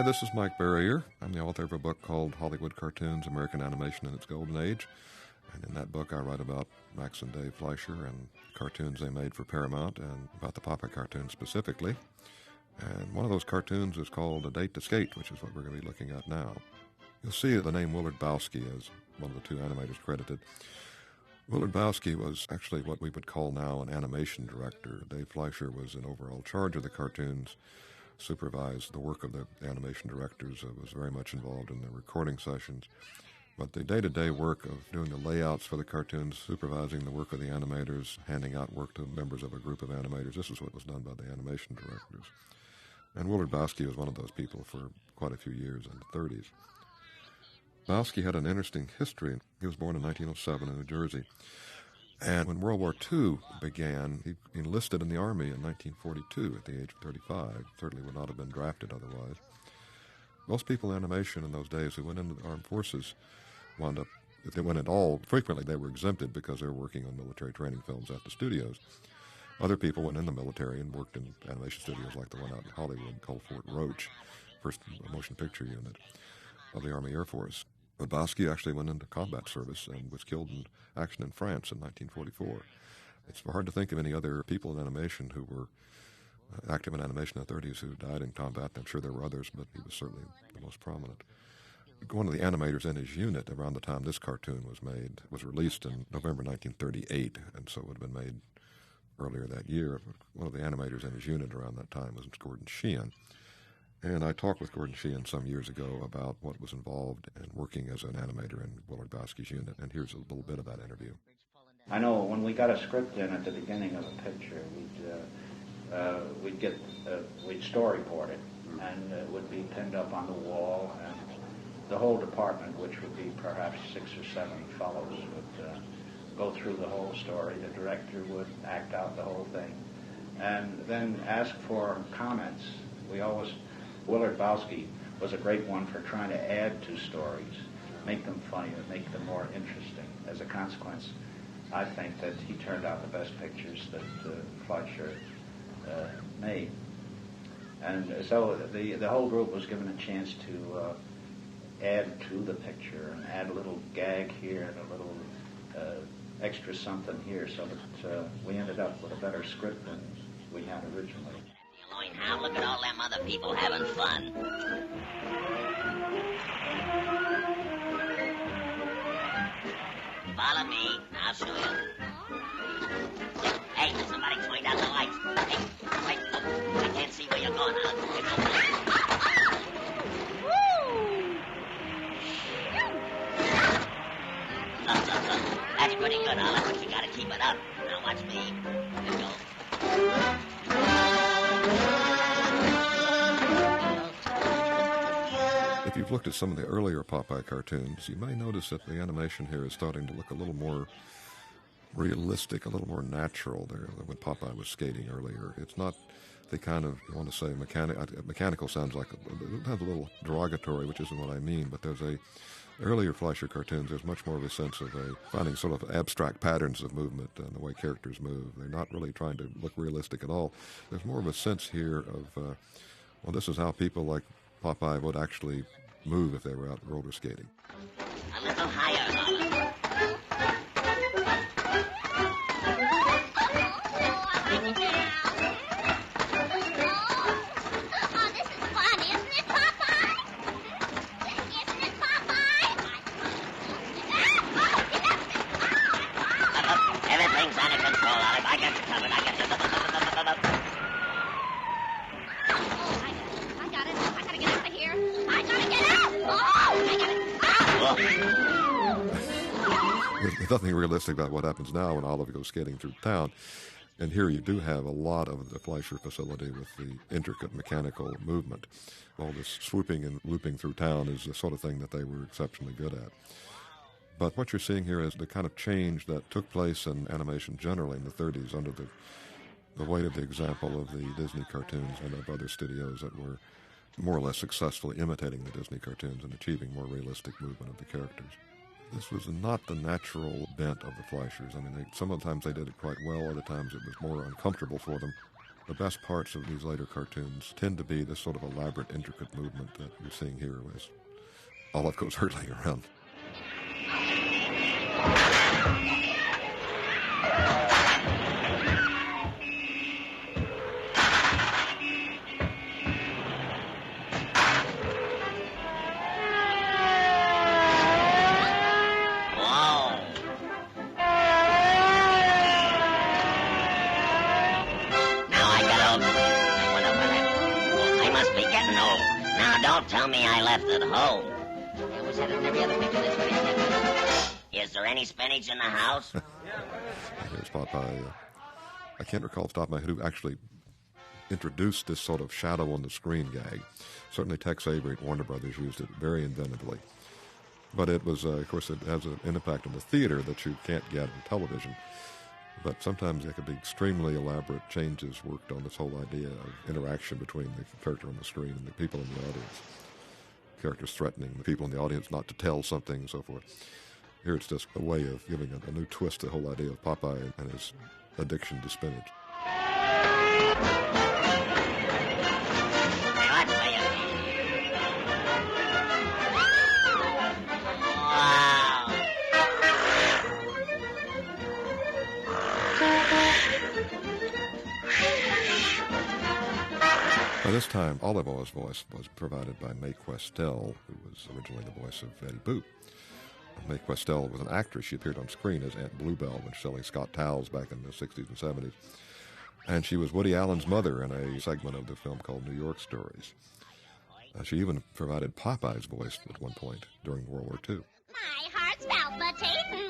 Hi, this is Mike Barrier. I'm the author of a book called Hollywood Cartoons, American Animation in its Golden Age. And in that book, I write about Max and Dave Fleischer and cartoons they made for Paramount and about the Popeye cartoon specifically. And one of those cartoons is called A Date to Skate, which is what we're going to be looking at now. You'll see the name Willard Bowski as one of the two animators credited. Willard Bowski was actually what we would call now an animation director. Dave Fleischer was in overall charge of the cartoons, supervised the work of the animation directors, was very much involved in the recording sessions. But the day-to-day work of doing the layouts for the cartoons, supervising the work of the animators, handing out work to members of a group of animators, this is what was done by the animation directors. And Willard Bowski was one of those people for quite a few years in the 30s. Bowski had an interesting history. He was born in 1907 in New Jersey. And when World War II began, he enlisted in the Army in 1942 at the age of 35. Certainly would not have been drafted otherwise. Most people in animation in those days who went into the armed forces wound up, if they went at all, frequently they were exempted because they were working on military training films at the studios. Other people went in the military and worked in animation studios like the one out in Hollywood called Fort Roach, first motion picture unit of the Army Air Force. But Bowski actually went into combat service and was killed in action in France in 1944. It's hard to think of any other people in animation who were active in animation in the 30s who died in combat. I'm sure there were others, but he was certainly the most prominent. One of the animators in his unit around the time this cartoon was made was released in November 1938, and so it would have been made earlier that year. One of the animators in his unit around that time was Gordon Sheehan. And I talked with Gordon Sheehan some years ago about what was involved in working as an animator in Willard Bowski's unit, and here's a little bit of that interview. I know when we got a script in at the beginning of a picture, we'd storyboard it, and it would be pinned up on the wall, and the whole department, which would be perhaps 6 or 7 fellows, would go through the whole story. The director would act out the whole thing, and then ask for comments. Willard Bowski was a great one for trying to add to stories, make them funnier, make them more interesting. As a consequence, I think that he turned out the best pictures that Fleischer made. And so the whole group was given a chance to add to the picture and add a little gag here and a little extra something here, so that we ended up with a better script than we had originally. Now look at all them other people having fun. Follow me, I'll show you. Hey, somebody turned out the lights. Hey, wait, look, I can't see where you're going. Look. That's pretty good, Olive, but you gotta keep it up. Now watch me. Here you go. If you've looked at some of the earlier Popeye cartoons, you may notice that the animation here is starting to look a little more realistic, a little more natural there than when Popeye was skating earlier. It's not the kind of, you want to say, mechanical sounds like, it has a little derogatory, which isn't what I mean, but there's earlier Fleischer cartoons, there's much more of a sense of finding sort of abstract patterns of movement and the way characters move. They're not really trying to look realistic at all. There's more of a sense here of, well, this is how people like Popeye would actually move if they were out roller skating. A little higher, There's nothing realistic about what happens now when Olive goes skating through town. And here you do have a lot of the Fleischer facility with the intricate mechanical movement. All this swooping and looping through town is the sort of thing that they were exceptionally good at. But what you're seeing here is the kind of change that took place in animation generally in the 30s under the weight of the example of the Disney cartoons and of other studios that were more or less successfully imitating the Disney cartoons and achieving more realistic movement of the characters. This was not the natural bent of the Fleischers. I mean, sometimes they did it quite well, other times it was more uncomfortable for them. The best parts of these later cartoons tend to be this sort of elaborate, intricate movement that you're seeing here as Olive goes hurtling around. Don't tell me I left it home. I always had it in every other picture this way. Is there any spinach in the house? Here's Popeye. I can't recall off the top of my head who actually introduced this sort of shadow on the screen gag. Certainly Tex Avery at Warner Brothers used it very inventively. But it was, of course, it has an impact on the theater that you can't get on television. But sometimes there could be extremely elaborate changes worked on this whole idea of interaction between the character on the screen and the people in the audience. Characters threatening the people in the audience not to tell something and so forth. Here it's just a way of giving a new twist to the whole idea of Popeye and his addiction to spinach. By this time, Olive Oyl's voice was provided by Mae Questel, who was originally the voice of Betty Boop. Mae Questel was an actress. She appeared on screen as Aunt Bluebell when selling Scott towels back in the 60s and 70s. And she was Woody Allen's mother in a segment of the film called New York Stories. She even provided Popeye's voice at one point during World War II. My heart's palpitating.